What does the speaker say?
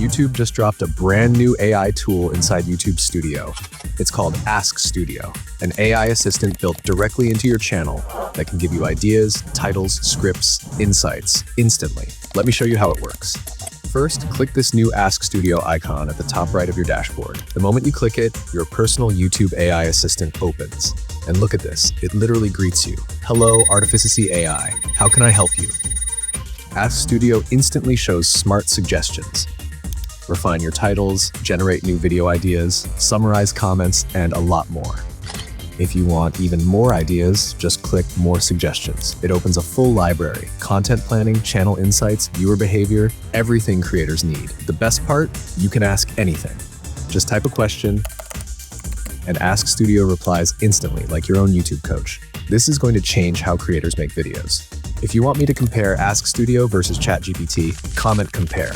YouTube just dropped a brand new AI tool inside YouTube Studio. It's called Ask Studio, an AI assistant built directly into your channel that can give you ideas, titles, scripts, insights instantly. Let me show you how it works. First, click this new Ask Studio icon at the top right of your dashboard. The moment you click it, your personal YouTube AI assistant opens. And look at this, it literally greets you. Hello, Artificicy AI. How can I help you? Ask Studio instantly shows smart suggestions. Refine your titles, generate new video ideas, summarize comments, and a lot more. If you want even more ideas, just click More Suggestions. It opens a full library, content planning, channel insights, viewer behavior, everything creators need. The best part, you can ask anything. Just type a question, and Ask Studio replies instantly, like your own YouTube coach. This is going to change how creators make videos. If you want me to compare Ask Studio versus ChatGPT, comment compare.